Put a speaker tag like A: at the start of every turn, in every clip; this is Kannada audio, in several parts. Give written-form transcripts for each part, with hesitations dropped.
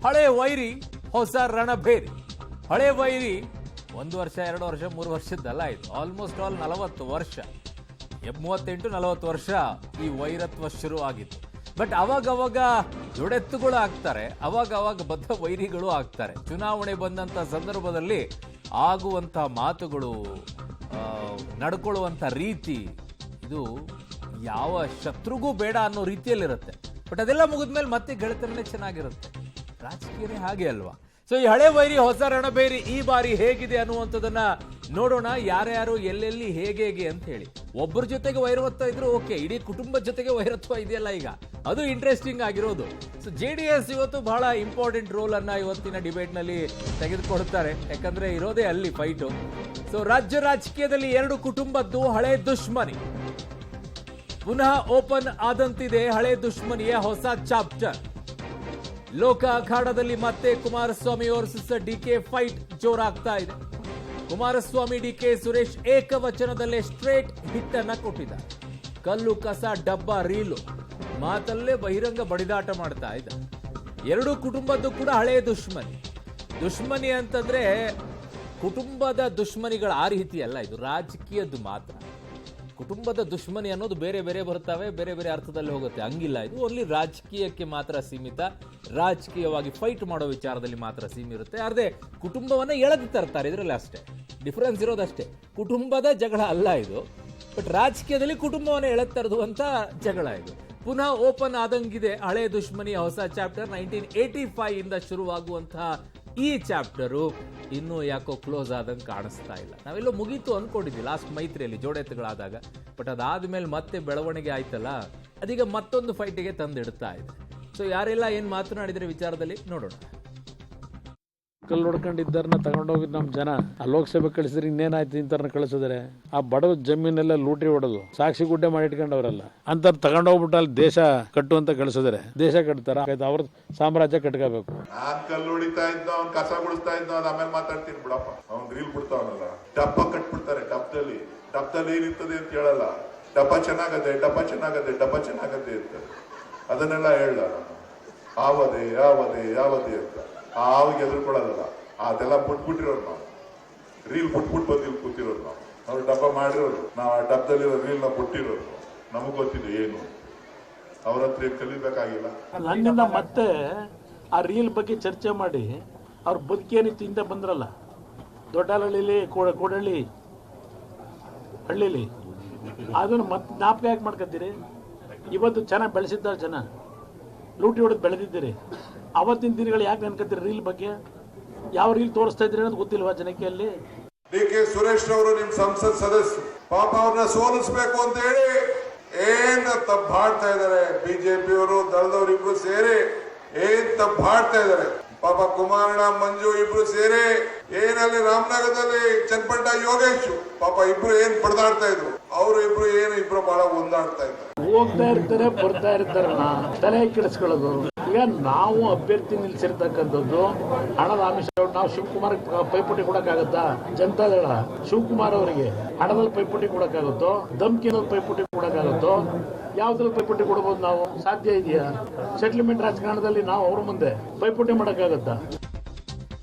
A: ಹಳೆ ವೈರಿ ಹೊಸ ರಣಭೇರಿ. ಹಳೆ ವೈರಿ 1 ವರ್ಷ 2 ವರ್ಷ 3 ವರ್ಷದ್ದಲ್ಲ, ಇದು ಆಲ್ಮೋಸ್ಟ್ ಆಲ್ 40 ವರ್ಷ, 38-40 ವರ್ಷ ಈ ವೈರತ್ವ ಶುರು ಆಗಿತ್ತು. ಬಟ್ ಅವಾಗವಾಗ ಜೊಡೆತ್ತುಗಳು ಆಗ್ತಾರೆ, ಅವಾಗ ಬದ್ಧ ವೈರಿಗಳು ಆಗ್ತಾರೆ. ಚುನಾವಣೆ ಬಂದಂಥ ಸಂದರ್ಭದಲ್ಲಿ ಆಗುವಂಥ ಮಾತುಗಳು, ನಡ್ಕೊಳ್ಳುವಂಥ ರೀತಿ, ಇದು ಯಾವ ಶತ್ರುಗೂ ಬೇಡ ಅನ್ನೋ ರೀತಿಯಲ್ಲಿರುತ್ತೆ. ಬಟ್ ಅದೆಲ್ಲ ಮುಗಿದ್ಮೇಲೆ ಮತ್ತೆ ಗೆಳೆತನನೇ ಚೆನ್ನಾಗಿರುತ್ತೆ. ರಾಜಕೀಯನೇ ಹಾಗೆ ಅಲ್ವಾ? ಸೊ ಈ ಹಳೆ ವೈರಿ ಹೊಸ ರಣಬೇರಿ ಈ ಬಾರಿ ಹೇಗಿದೆ ಅನ್ನುವಂಥದ್ದನ್ನ ನೋಡೋಣ. ಯಾರ್ಯಾರು ಎಲ್ಲೆಲ್ಲಿ ಹೇಗೆ ಅಂತ ಹೇಳಿ. ಒಬ್ಬರ ಜೊತೆಗೆ ವೈರತ್ವ ಇದ್ರು ಓಕೆ, ಇಡೀ ಕುಟುಂಬದ ಜೊತೆಗೆ ವೈರತ್ವ ಇದೆಯಲ್ಲ ಈಗ, ಅದು ಇಂಟ್ರೆಸ್ಟಿಂಗ್ ಆಗಿರೋದು. ಸೊ JDS ಇವತ್ತು ಬಹಳ ಇಂಪಾರ್ಟೆಂಟ್ ರೋಲ್ ಅನ್ನ ಇವತ್ತಿನ ಡಿಬೇಟ್ ನಲ್ಲಿ ತೆಗೆದುಕೊಳ್ತಾರೆ, ಯಾಕಂದ್ರೆ ಇರೋದೇ ಅಲ್ಲಿ ಫೈಟು. ಸೊ ರಾಜ್ಯ ರಾಜಕೀಯದಲ್ಲಿ 2 ಕುಟುಂಬದ್ದು ಹಳೆ ದುಶ್ಮನಿ ಪುನಃ ಓಪನ್ ಆದಂತಿದೆ. ಹಳೆ ದುಶ್ಮನಿಯ ಹೊಸ ಚಾಪ್ಟರ್. ಲೋಕ ಅಖಾಡದಲ್ಲಿ ಮತ್ತೆ ಕುಮಾರಸ್ವಾಮಿ ವರ್ಸಸ್ DK ಫೈಟ್ ಜೋರಾಗ್ತಾ ಇದೆ. ಕುಮಾರಸ್ವಾಮಿ DK ಸುರೇಶ್ ಏಕವಚನದಲ್ಲೇ ಸ್ಟ್ರೇಟ್ ಹಿಟ್ ಅನ್ನ ಕೊಟ್ಟಿದ್ದಾರೆ. ಕಲ್ಲು ಕಸ ಡಬ್ಬ ರೀಲು ಮಾತಲ್ಲೇ ಬಹಿರಂಗ ಬಡಿದಾಟ ಮಾಡ್ತಾ ಇದ್ದಾರೆ. 2 ಕುಟುಂಬದ್ದು ಕೂಡ ಹಳೆ ದುಶ್ಮನಿ ಅಂತಂದ್ರೆ ಕುಟುಂಬದ ದುಶ್ಮನಿಗಳು ಆ ರೀತಿ ಅಲ್ಲ, ಇದು ರಾಜಕೀಯದ್ದು ಮಾತ್ರ. ಕುಟುಂಬದ ದುಶ್ಮನಿ ಅನ್ನೋದು ಬೇರೆ ಬೇರೆ ಬರ್ತವೆ, ಬೇರೆ ಬೇರೆ ಅರ್ಥದಲ್ಲಿ ಹೋಗುತ್ತೆ. ಹಂಗಿಲ್ಲ, ಇದು ಓನ್ಲಿ ರಾಜಕೀಯಕ್ಕೆ ಮಾತ್ರ ಸೀಮಿತ, ರಾಜಕೀಯವಾಗಿ ಫೈಟ್ ಮಾಡೋ ವಿಚಾರದಲ್ಲಿ ಮಾತ್ರ ಸೀಮಿತ ಇರುತ್ತೆ. ಅದೇ ಕುಟುಂಬವನ್ನ ಎಳೆದು ತರ್ತಾರೆ, ಇದರಲ್ಲಿ ಅಷ್ಟೇ ಡಿಫರೆನ್ಸ್ ಇರೋದಷ್ಟೇ. ಕುಟುಂಬದ ಜಗಳ ಅಲ್ಲ ಇದು, ಬಟ್ ರಾಜಕೀಯದಲ್ಲಿ ಕುಟುಂಬವನ್ನ ಎಳೆದು ತರುವಂತ ಜಗಳ ಇದು. ಪುನಃ ಓಪನ್ ಆದಂಗಿದೆ ಹಳೆ ದುಶ್ಮನಿಯ ಹೊಸ ಚಾಪ್ಟರ್. 1985 ಇಂದ ಶುರುವಾಗುವಂತಹ ಈ ಚಾಪ್ಟರು ಇನ್ನೂ ಯಾಕೋ ಕ್ಲೋಸ್ ಆದಂಗೆ ಕಾಣಿಸ್ತಾ ಇಲ್ಲ. ನಾವೆಲ್ಲೋ ಮುಗೀತು ಅಂದ್ಕೊಂಡಿದ್ವಿ ಲಾಸ್ಟ್ ಮೈತ್ರಿಯಲ್ಲಿ ಜೋಡೆತ್ತುಗಳಾದಾಗ, ಬಟ್ ಅದಾದ್ಮೇಲೆ ಮತ್ತೆ ಬೆಳವಣಿಗೆ ಆಯ್ತಲ್ಲ, ಅದೀಗ ಮತ್ತೊಂದು ಫೈಟಿಗೆ ತಂದಿಡ್ತಾ ಇದೆ. ಸೊ ಯಾರೆಲ್ಲ ಏನು ಮಾತನಾಡಿದ್ರೆ ವಿಚಾರದಲ್ಲಿ ನೋಡೋಣ.
B: ಕಲ್ಲು ಹೊಡ್ಕೊಂಡಿದ್ದಾರನ್ನ ತಗೊಂಡೋಗಿ ನಮ್ಮ ಜನ ಆ ಲೋಕಸಭೆ ಕಳಿಸಿದ್ರೆ ಇನ್ನೇನಾಯ್ತು, ಇಂಥವ್ರನ್ನ ಕಳಿಸಿದ್ರೆ ಆ ಬಡವ ಜಮೀನೆಲ್ಲ ಲೂಟಿ ಹೊಡೆದು ಸಾಕ್ಷಿ ಗುಡ್ಡೆ ಮಾಡಿ ಇಟ್ಕೊಂಡವ್ರಲ್ಲ ಅಂತ ತಗೊಂಡೋಗ್ಬಿಟ್ಟು ಅಲ್ಲಿ ದೇಶ ಕಟ್ಟುವಂತ ಕಳಿಸಿದ್ರೆ ದೇಶ ಕಟ್ತಾರ? ಅವ್ರ ಸಾಮ್ರಾಜ್ಯ ಕಟ್ಕೋಬೇಕು.
C: ನಾನ್ ಕಲ್ಲು ಹೊಡಿತಾ ಇದ್ದ, ಅವ್ನ್ ಕಸ ಗುಡಿಸ್ತಾ ಇದ್ದ, ಅದ್ ಆಮೇಲೆ ಮಾತಾಡ್ತೀನಿ ಬಿಡಪ್ಪ. ಅವ್ನ್ ರೀಲ್ ಬಿಡ್ತಾವನಲ್ಲ, ಡಬ್ಬ ಕಟ್ಬಿಡ್ತಾರೆ. ಡಬ್ಬದಲ್ಲಿ ಏನಿರ್ತದೆ ಅಂತ ಹೇಳಲ್ಲ. ಡಬ್ಬ ಚೆನ್ನಾಗದೆ ಅಂತ ಅದನ್ನೆಲ್ಲ ಹೇಳ ಯಾವದೇ ಅಂತ ಆವಾಗ ಎದುರ್ಕೊಳ್ಳೋದಲ್ಲ. ಅದೆಲ್ಲ ಬಿಟ್ಬಿಟ್ಟಿರೋರು ನಾವು, ರೀಲ್ ಬಿಟ್ಬಿಟ್ಟು ಬಂದಿಲ್ ಕೂತಿರೋರು ನಾವು. ಅವ್ರು ಡಬ್ಬ ಮಾಡಿರೋರು, ನಾವು ಆ ಡಬ್ಬದಲ್ಲಿರೋ ರೀಲ್ ನ ಬಿಟ್ಟಿರೋರು. ನಮಗ್ ಗೊತ್ತಿದೆ ಏನು, ಅವ್ರ ಹತ್ರ ಕಲಿಬೇಕಾಗಿಲ್ಲ.
B: ನನ್ನಿಂದ ಮತ್ತೆ ಆ ರೀಲ್ ಬಗ್ಗೆ ಚರ್ಚೆ ಮಾಡಿ ಅವ್ರ ಬದುಕೇನಿತ್ತು ಹಿಂದೆ ಬಂದ್ರಲ್ಲ, ದೊಡ್ಡಹಳ್ಳಿಲಿ ಕೂಡಳ್ಳಿ ಹಳ್ಳಿಲಿ, ಅದನ್ನು ಮತ್ತೆ ಜ್ಞಾಪಕ ಯಾಕೆ ಮಾಡ್ಕೊತೀರಿ? ಇವತ್ತು ಚೆನ್ನಾಗಿ ಬೆಳೆಸಿದ್ದಾರೆ ಜನ, ಲೂಟಿ ಹೊಡೆದು ಬೆಳೆದಿದ್ದೀರಿ. ಅವತ್ತಿನ ದಿನಗಳು ಯಾಕೆ ನೆನ್ಕತ್ತೀರಿ ರೀಲ್ ಬಗ್ಗೆ? ಯಾವ ರೀಲ್ ತೋರಿಸ್ತಾ ಇದ್ರಿ ಅನ್ನೋದು ಗೊತ್ತಿಲ್ವಾ ಜನಕ್ಕೆ? ಅಲ್ಲಿ
C: DK ಸುರೇಶ್ ಅವರು ನಿಮ್ ಸಂಸತ್ ಸದಸ್ಯರು, ಪಾಪ ಅವ್ರನ್ನ ಸೋಲಿಸ್ಬೇಕು ಅಂತ ಹೇಳಿ ಏನ್ ತಪ್ಪಾಡ್ತಾ ಇದಾರೆ. ಬಿಜೆಪಿಯವರು ದಳದವ್ರು ಇಬ್ರು ಸೇರಿ ಏನ್ ತಪ್ಪಾಡ್ತಾ ಇದಾರೆ. ಪಾಪ ಕುಮಾರಣ್ಣ ಮಂಜು ಇಬ್ರು ಸೇರಿ ಏನಲ್ಲಿ ರಾಮನಗರದಲ್ಲಿ ಚನ್ನಪಟ್ಟ ಯೋಗೇಶ್ ಪಾಪ ಇಬ್ರು ಏನ್ ಪಡೆದಾಡ್ತಾ ಇದ್ರು. ಅವರು ಇಬ್ರು ಬಹಳ ಒಂದಾಡ್ತಾ ಇದ್ದಾರೆ.
B: ಹೋಗ್ತಾ ಇರ್ತಾರೆ, ಬರ್ತಾ ಇರ್ತಾರಲ್ಲ, ತಲೆ ಕೆಡಿಸ್ಕೊಳ್ಳೋದು. ಈಗ ನಾವು ಅಭ್ಯರ್ಥಿ ನಿಲ್ಸಿರ್ತಕ್ಕಂಥದ್ದು ಹಣದ ಆಮಿಷ. ನಾವು ಶಿವಕುಮಾರ್ ಪೈಪೋಟಿ ಕೊಡಕ್ಕಾಗತ್ತಾ? ಜನತಾದಳ ಶಿವಕುಮಾರ್ ಅವರಿಗೆ ಹಣದಲ್ಲಿ ಪೈಪೋಟಿ ಕೊಡಕ್ಕಾಗುತ್ತೋ? ಧಮ್ಕಿನಲ್ಲಿ ಪೈಪೋಟಿ ಕೊಡಕ್ಕಾಗುತ್ತೋ? ಯಾವ್ದ್ರಲ್ಲಿ ಪೈಪೋಟಿ ಕೊಡಬಹುದು? ನಾವು ಸಾಧ್ಯ ಇದೆಯಾ? ಸೆಟ್ಲ್ಮೆಂಟ್ ರಾಜಕಾರಣದಲ್ಲಿ ನಾವು ಅವ್ರ ಮುಂದೆ ಪೈಪೋಟಿ ಮಾಡಕ್ಕಾಗತ್ತಾ?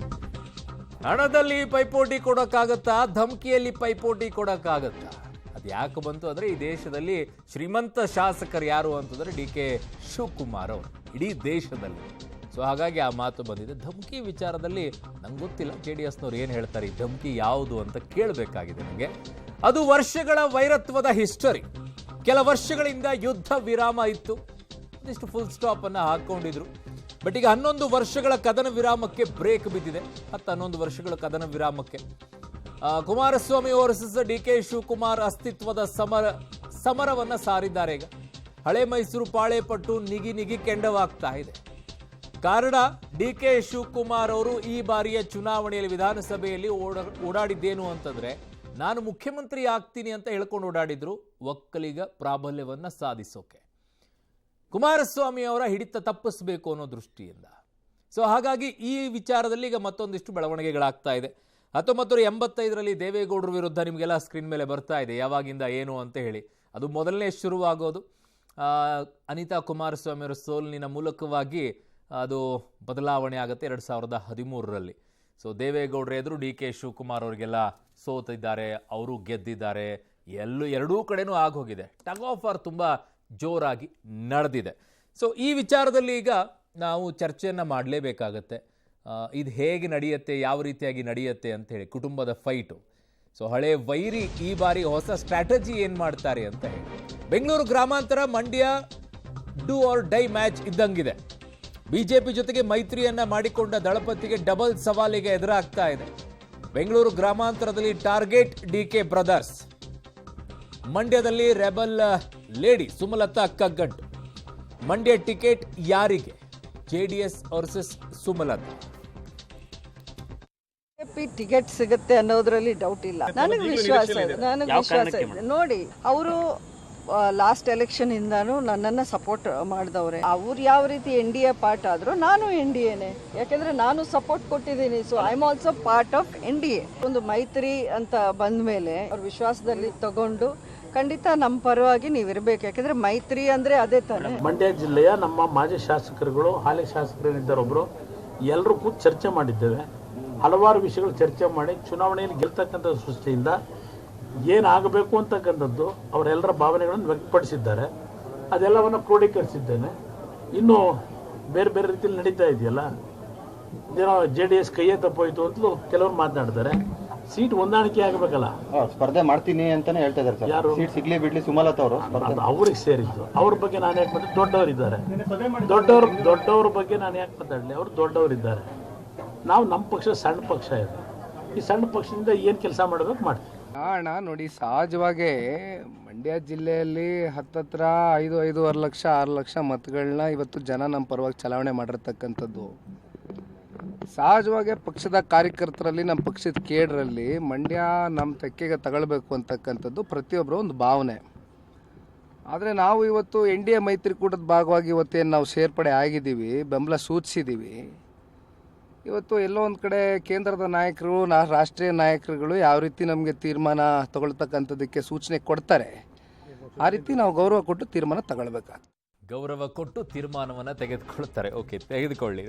A: ಹಣದಲ್ಲಿ ಪೈಪೋಟಿ ಕೊಡಕ್ಕಾಗತ್ತಾ? ಧಮ್ಕಿಯಲ್ಲಿ ಪೈಪೋಟಿ ಕೊಡಕ್ಕಾಗತ್ತಾ? ಅದು ಯಾಕೆ ಬಂತು ಅಂದರೆ ಈ ದೇಶದಲ್ಲಿ ಶ್ರೀಮಂತ ಶಾಸಕರು ಯಾರು ಅಂತಂದರೆ DK ಶಿವಕುಮಾರ್ ಅವರು ಇಡೀ ದೇಶದಲ್ಲಿ. ಸೊ ಹಾಗಾಗಿ ಆ ಮಾತು ಬಂದಿದೆ. ಧಮ್ಕಿ ವಿಚಾರದಲ್ಲಿ ನಂಗೆ ಗೊತ್ತಿಲ್ಲ JDSನವ್ರು ಏನು ಹೇಳ್ತಾರೆ, ಈ ಧಮ್ಕಿ ಯಾವುದು ಅಂತ ಕೇಳಬೇಕಾಗಿದೆ ನನಗೆ. ಅದು ವರ್ಷಗಳ ವೈರತ್ವದ ಹಿಸ್ಟರಿ. ಕೆಲ ವರ್ಷಗಳಿಂದ ಯುದ್ಧ ವಿರಾಮ ಇತ್ತು, ಒಂದಿಷ್ಟು ಫುಲ್ ಸ್ಟಾಪ್ ಅನ್ನು ಹಾಕೊಂಡಿದ್ರು. ಬಟ್ ಈಗ 11 ವರ್ಷಗಳ ಕದನ ವಿರಾಮಕ್ಕೆ ಬ್ರೇಕ್ ಬಿದ್ದಿದೆ. 11 ವರ್ಷಗಳ ಕದನ ವಿರಾಮಕ್ಕೆ ಕುಮಾರಸ್ವಾಮಿ ವರ್ಸಸ್ DK ಶಿವಕುಮಾರ್ ಅಸ್ತಿತ್ವದ ಸಮರವನ್ನ ಸಾರಿದ್ದಾರೆ. ಈಗ ಹಳೆ ಮೈಸೂರು ಪಾಳೆಪಟ್ಟು ನಿಗಿ ಕೆಂಡವಾಗ್ತಾ ಇದೆ. ಕಾರಣ DK ಶಿವಕುಮಾರ್ ಅವರು ಈ ಬಾರಿಯ ಚುನಾವಣೆಯಲ್ಲಿ ವಿಧಾನಸಭೆಯಲ್ಲಿ ಓಡಾಡಿದ್ದೇನು ಅಂತಂದ್ರೆ, ನಾನು ಮುಖ್ಯಮಂತ್ರಿ ಆಗ್ತೀನಿ ಅಂತ ಹೇಳ್ಕೊಂಡು ಓಡಾಡಿದ್ರು ಒಕ್ಕಲಿಗ ಪ್ರಾಬಲ್ಯವನ್ನ ಸಾಧಿಸೋಕೆ, ಕುಮಾರಸ್ವಾಮಿ ಅವರ ಹಿಡಿತ ತಪ್ಪಿಸಬೇಕು ಅನ್ನೋ ದೃಷ್ಟಿಯಿಂದ. ಸೊ ಹಾಗಾಗಿ ಈ ವಿಚಾರದಲ್ಲಿ ಈಗ ಮತ್ತೊಂದಿಷ್ಟು ಬೆಳವಣಿಗೆಗಳಾಗ್ತಾ ಇದೆ. 1985ರಲ್ಲಿ ದೇವೇಗೌಡರ ವಿರುದ್ಧ ನಿಮಗೆಲ್ಲ ಸ್ಕ್ರೀನ್ ಮೇಲೆ ಬರ್ತಾ ಇದೆ ಯಾವಾಗಿಂದ ಏನು ಅಂತ ಹೇಳಿ. ಅದು ಮೊದಲನೇ ಶುರುವಾಗೋದು ಅನಿತಾ ಕುಮಾರಸ್ವಾಮಿ ಅವರ ಸೋಲಿನ ಮೂಲಕವಾಗಿ ಅದು ಬದಲಾವಣೆ ಆಗುತ್ತೆ 2013ರಲ್ಲಿ. ಸೊ ದೇವೇಗೌಡರ ಎದುರು ಡಿ ಕೆ ಶಿವಕುಮಾರ್ ಅವರಿಗೆಲ್ಲ ಸೋತಿದ್ದಾರೆ, ಅವರು ಗೆದ್ದಿದ್ದಾರೆ, ಎರಡೂ ಕಡೆನೂ ಆಗೋಗಿದೆ. ಟಗ್ ಆಫ್ ವಾರ್ ತುಂಬ ಜೋರಾಗಿ ನಡೆದಿದೆ. ಸೊ ಈ ವಿಚಾರದಲ್ಲಿ ಈಗ ನಾವು ಚರ್ಚೆಯನ್ನು ಮಾಡಲೇಬೇಕಾಗತ್ತೆ. ಇದು ಹೇಗೆ ನಡೆಯುತ್ತೆ, ಯಾವ ರೀತಿಯಾಗಿ ನಡೆಯುತ್ತೆ ಅಂತ ಹೇಳಿ, ಕುಟುಂಬದ ಫೈಟು. ಸೊ ಹಳೆ ವೈರಿ ಈ ಬಾರಿ ಹೊಸ ಸ್ಟ್ರಾಟಜಿ ಏನು ಮಾಡ್ತಾರೆ ಅಂತ ಹೇಳಿ. ಬೆಂಗಳೂರು ಗ್ರಾಮಾಂತರ Mandya do or die match ಇದ್ದಂಗಿದೆ. ಬಿಜೆಪಿ ಜೊತೆಗೆ ಮೈತ್ರಿಯನ್ನ ಮಾಡಿಕೊಂಡ ದಳಪತಿಗೆ ಡಬಲ್ ಸವಾಲಿಗೆ ಎದುರಾಗ್ತಾ ಇದೆ. ಬೆಂಗಳೂರು ಗ್ರಾಮಾಂತರದಲ್ಲಿ ಟಾರ್ಗೆಟ್ ಡಿಕೆ ಬ್ರದರ್ಸ್, ಮಂಡ್ಯದಲ್ಲಿ ರೆಬಲ್ ಲೇಡಿ ಸುಮಲತಾ ಕಗ್ಗಂಟು. ಮಂಡ್ಯ ಟಿಕೆಟ್ ಯಾರಿಗೆ? JDS versus Sumalatha.
D: BJP ticket ಸಿಗುತ್ತೆ ಅನ್ನೋದ್ರಲ್ಲಿ ಡೌಟ್ ಇಲ್ಲ. ನನಗೆ ವಿಶ್ವಾಸ ಇದೆ. ನೋಡಿ, ಅವರು ಲಾಸ್ಟ್ ಎಲೆಕ್ಷನ್ ಇಂದಾನು ನನ್ನನ್ನು ಸಪೋರ್ಟ್ ಮಾಡಿದವ್ರೆ. ಅವ್ರು ಯಾವ ರೀತಿ NDA ಪಾರ್ಟ್ ಆದ್ರು ನಾನು NDAನೇ, ಯಾಕೆಂದ್ರೆ ನಾನು ಸಪೋರ್ಟ್ ಕೊಟ್ಟಿದ್ದೀನಿ. So I am also part of NDA. ಒಂದು ಮೈತ್ರಿ ಅಂತ ಬಂದ ಮೇಲೆ ಅವ್ರ ವಿಶ್ವಾಸದಲ್ಲಿ ತಗೊಂಡು ಖಂಡಿತ ನಮ್ಮ ಪರವಾಗಿ ನೀವು ಇರಬೇಕು. ಯಾಕೆಂದ್ರೆ ಮೈತ್ರಿ ಅಂದ್ರೆ ಅದೇ ತಾನೆ.
B: ಮಂಡ್ಯ ಜಿಲ್ಲೆಯ ನಮ್ಮ ಮಾಜಿ ಶಾಸಕರುಗಳು, ಹಾಲಿ ಶಾಸಕರೇನಿದ್ದಾರೊಬ್ರು, ಎಲ್ಲರೂ ಕೂತು ಚರ್ಚೆ ಮಾಡಿದ್ದೇವೆ. ಹಲವಾರು ವಿಷಯಗಳು ಚರ್ಚೆ ಮಾಡಿ ಚುನಾವಣೆಯಲ್ಲಿ ಗೆಲ್ತಕ್ಕಂಥ ಸೃಷ್ಟಿಯಿಂದ ಏನಾಗಬೇಕು ಅಂತಕ್ಕಂಥದ್ದು ಅವರೆಲ್ಲರ ಭಾವನೆಗಳನ್ನು ವ್ಯಕ್ತಪಡಿಸಿದ್ದಾರೆ. ಅದೆಲ್ಲವನ್ನು ಕ್ರೋಢೀಕರಿಸಿದ್ದೇನೆ. ಇನ್ನು ಬೇರೆ ಬೇರೆ ರೀತಿಯಲ್ಲಿ ನಡೀತಾ ಇದೆಯಲ್ಲ, ಏನೋ JDS ಕೈಯೇ ತಪ್ಪೋಯ್ತು ಅಂತಲೂ ಕೆಲವರು ಮಾತನಾಡ್ತಾರೆ. ಸೀಟ್ ಹೊಂದಾಣಿಕೆ ಆಗಬೇಕಲ್ಲ.
E: ಸ್ಪರ್ಧೆ ಮಾಡ್ತೀನಿ ಅಂತಾನೆ ಹೇಳ್ತಾ ಇದ್ದಾರೆ ಸರ್.
B: ಯಾರು?
E: ಸೀಟ್ ಸಿಗ್ಲಿ ಬಿಡ್ಲಿ ಸುಮಲತಾ ಅವರು
B: ಅವ್ರಿಗೆ ಸೇರಿದ್ದು. ಅವ್ರ ಬಗ್ಗೆ ನಾನು ಯಾಕೆ ಮಾತಾಡ್ತೀನಿ? ದೊಡ್ಡವರಿದ್ದಾರೆ. ದೊಡ್ಡವ್ರ ಬಗ್ಗೆ ನಾನು ಯಾಕೆ ಮಾತಾಡಲಿ? ಅವರು ದೊಡ್ಡವರಿದ್ದಾರೆ. ನಾವು ನಮ್ಮ ಪಕ್ಷ ಸಣ್ಣ ಪಕ್ಷ ಇದೆ. ಈ ಸಣ್ಣ ಪಕ್ಷದಿಂದ ಏನು ಕೆಲಸ ಮಾಡಬೇಕು ಮಾಡ್ತೀವಿ.
F: ಅಣ್ಣ ನೋಡಿ, ಸಹಜವಾಗಿ ಮಂಡ್ಯ ಜಿಲ್ಲೆಯಲ್ಲಿ ಹತ್ತತ್ರ 5-5.5 ಲಕ್ಷ 6 ಲಕ್ಷ ಮತಗಳನ್ನ ಇವತ್ತು ಜನ ನಮ್ಮ ಪರವಾಗಿ ಚಲಾವಣೆ ಮಾಡಿರ್ತಕ್ಕಂಥದ್ದು. ಸಹಜವಾಗಿ ಪಕ್ಷದ ಕಾರ್ಯಕರ್ತರಲ್ಲಿ, ನಮ್ಮ ಪಕ್ಷದ ಕೇಡ್ರಲ್ಲಿ ಮಂಡ್ಯ ನಮ್ಮ ತೆಕ್ಕೆಗೆ ತಗೊಳ್ಬೇಕು ಅಂತಕ್ಕಂಥದ್ದು ಪ್ರತಿಯೊಬ್ಬರು ಒಂದು ಭಾವನೆ. ಆದರೆ ನಾವು ಇವತ್ತು NDA ಮೈತ್ರಿಕೂಟದ ಭಾಗವಾಗಿ ಇವತ್ತೇನು ನಾವು ಸೇರ್ಪಡೆ ಆಗಿದ್ದೀವಿ, ಬೆಂಬಲ ಸೂಚಿಸಿದ್ದೀವಿ. ಇವತ್ತು ಎಲ್ಲೋ ಒಂದು ಕಡೆ ಕೇಂದ್ರದ ನಾಯಕರು, ರಾಷ್ಟ್ರೀಯ ನಾಯಕರುಗಳು ಯಾವ ರೀತಿ ನಮಗೆ ತೀರ್ಮಾನ ತಗೊಳ್ತಕ್ಕಂಥದ್ದಕ್ಕೆ ಸೂಚನೆ ಕೊಡ್ತಾರೆ, ಆ ರೀತಿ ನಾವು ಗೌರವ ಕೊಟ್ಟು ತೀರ್ಮಾನ ತಗೊಳ್ಬೇಕಾಗ್ತದೆ.
A: ಗೌರವ ಕೊಟ್ಟು ತೀರ್ಮಾನವನ್ನು ತೆಗೆದುಕೊಳ್ತಾರೆ. ಓಕೆ, ತೆಗೆದುಕೊಳ್ಳಿ.